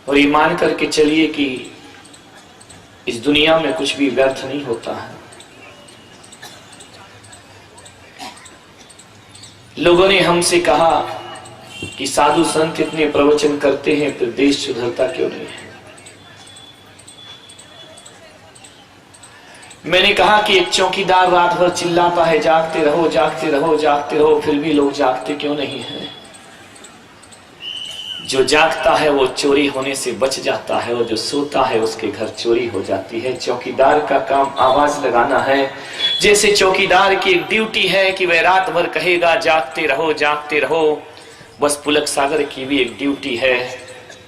और ये मान करके चलिए कि इस दुनिया में कुछ भी व्यर्थ नहीं होता है। लोगों ने हमसे कहा कि साधु संत इतने प्रवचन करते हैं फिर देश सुधरता क्यों नहीं है। मैंने कहा कि एक चौकीदार रात भर चिल्लाता है जागते रहो जागते रहो जागते रहो, फिर भी लोग जागते क्यों नहीं हैं। जो जागता है वो चोरी होने से बच जाता है और जो सोता है उसके घर चोरी हो जाती है। चौकीदार का काम आवाज लगाना है। जैसे चौकीदार की एक ड्यूटी है कि वह रात भर कहेगा जागते रहो जागते रहो, बस पुलक सागर की भी एक ड्यूटी है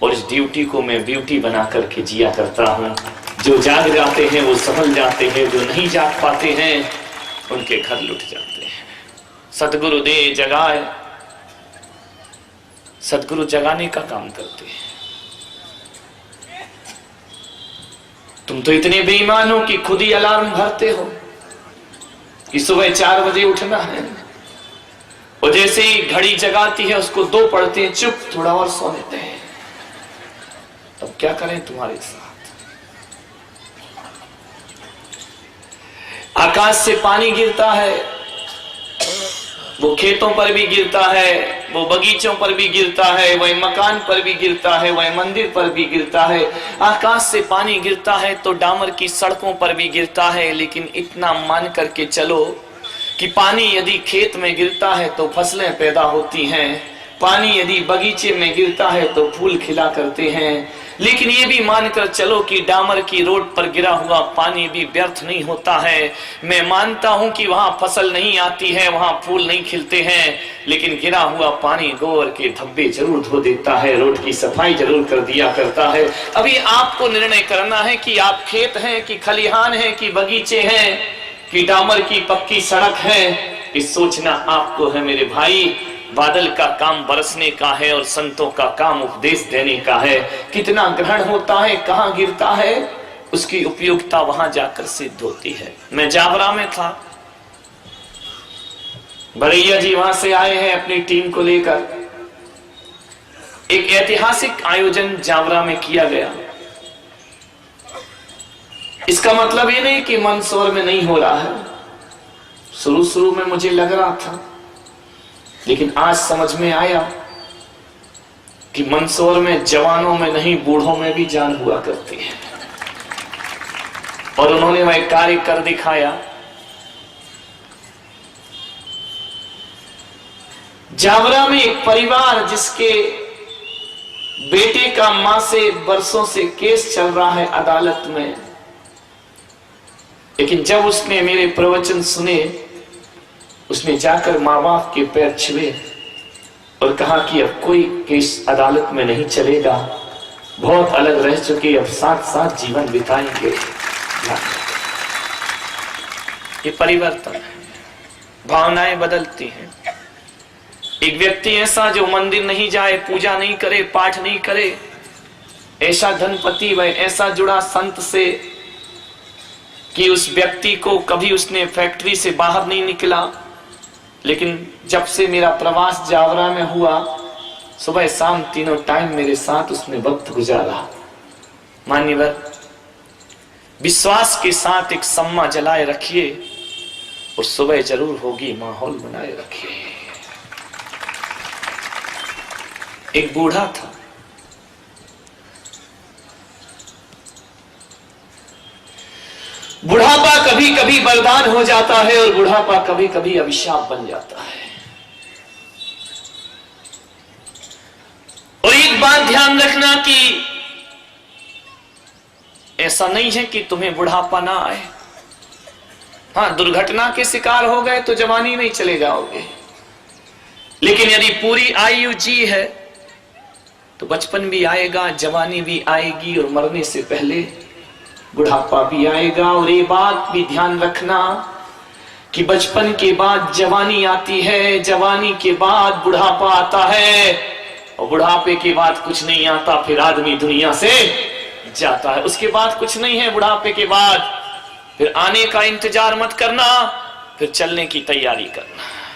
और इस ड्यूटी को मैं ब्यूटी बना करके जिया करता हूँ। जो जाग जाते हैं वो संभल जाते हैं, जो नहीं जाग पाते हैं उनके घर लुट जाते हैं। सतगुरु दे जगाए, सतगुरु जगाने का काम करते हैं। तुम तो इतने बेईमान हो कि खुद ही अलार्म भरते हो कि सुबह 4 बजे उठना है, और जैसे ही घड़ी जगाती है उसको 2 पढ़ते हैं, चुप थोड़ा और सो लेते हैं। तब क्या करें तुम्हारे साथ। आकाश से पानी गिरता है, वो खेतों पर भी गिरता है, वो बगीचों पर भी गिरता है, वह मकान पर भी गिरता है, वह मंदिर पर भी गिरता है। आकाश से पानी गिरता है तो डामर की सड़कों पर भी गिरता है, लेकिन इतना मान करके चलो कि पानी यदि खेत में गिरता है तो फसलें पैदा होती हैं, पानी यदि बगीचे में गिरता है तो फूल खिला करते हैं। लेकिन ये भी मानकर चलो कि डामर की रोड पर गिरा हुआ पानी भी व्यर्थ नहीं होता है। मैं मानता हूं कि वहां फसल नहीं आती है, वहां फूल नहीं खिलते हैं, लेकिन गिरा हुआ पानी गोबर के धब्बे जरूर धो देता है, रोड की सफाई जरूर कर दिया करता है। अभी आपको निर्णय करना है कि आप खेत हैं कि खलिहान है कि बगीचे हैं कि डामर की पक्की सड़क है। इस सोचना आपको है मेरे भाई। बादल का काम बरसने का है और संतों का काम उपदेश देने का है। कितना ग्रहण होता है, कहां गिरता है, उसकी उपयोगिता वहां जाकर सिद्ध होती है। मैं जावरा में था, बड़ैया जी वहां से आए हैं अपनी टीम को लेकर। एक ऐतिहासिक आयोजन जावरा में किया गया। इसका मतलब ये नहीं कि मंदसौर में नहीं हो रहा है। शुरू में मुझे लग रहा था, लेकिन आज समझ में आया कि मंदसौर में जवानों में नहीं बूढ़ों में भी जान हुआ करती है, और उन्होंने वह कार्य कर दिखाया। जावरा में एक परिवार जिसके बेटे का मां से बरसों से केस चल रहा है अदालत में, लेकिन जब उसने मेरे प्रवचन सुने, उसने जाकर मां बाप के पैर छुए और कहा कि अब कोई केस अदालत में नहीं चलेगा, बहुत अलग रह चुके, अब साथ साथ जीवन बिताएंगे। ये परिवर्तन है, भावनाएं बदलती हैं। एक व्यक्ति ऐसा जो मंदिर नहीं जाए, पूजा नहीं करे, पाठ नहीं करे, ऐसा धनपति वह ऐसा जुड़ा संत से कि उस व्यक्ति को कभी उसने फैक्ट्री से बाहर नहीं निकला, लेकिन जब से मेरा प्रवास जावरा में हुआ, सुबह शाम तीनों टाइम मेरे साथ उसने वक्त गुजारा। मान्यवर, विश्वास के साथ एक सम्मा जलाए रखिए और सुबह जरूर होगी, माहौल बनाए रखिए। एक बूढ़ा था, बुढ़ापा कभी कभी वरदान हो जाता है और बुढ़ापा कभी कभी अभिशाप बन जाता है। और एक बात ध्यान रखना कि ऐसा नहीं है कि तुम्हें बुढ़ापा ना आए। हाँ, दुर्घटना के शिकार हो गए तो जवानी में ही चले जाओगे, लेकिन यदि पूरी आयु जी है तो बचपन भी आएगा, जवानी भी आएगी और मरने से पहले बुढ़ापा भी आएगा। और ये बात भी ध्यान रखना कि बचपन के बाद जवानी आती है, जवानी के बाद बुढ़ापा आता है, और बुढ़ापे के बाद कुछ नहीं आता, फिर आदमी दुनिया से जाता है। उसके बाद कुछ नहीं है बुढ़ापे के बाद, फिर आने का इंतजार मत करना, फिर चलने की तैयारी करना।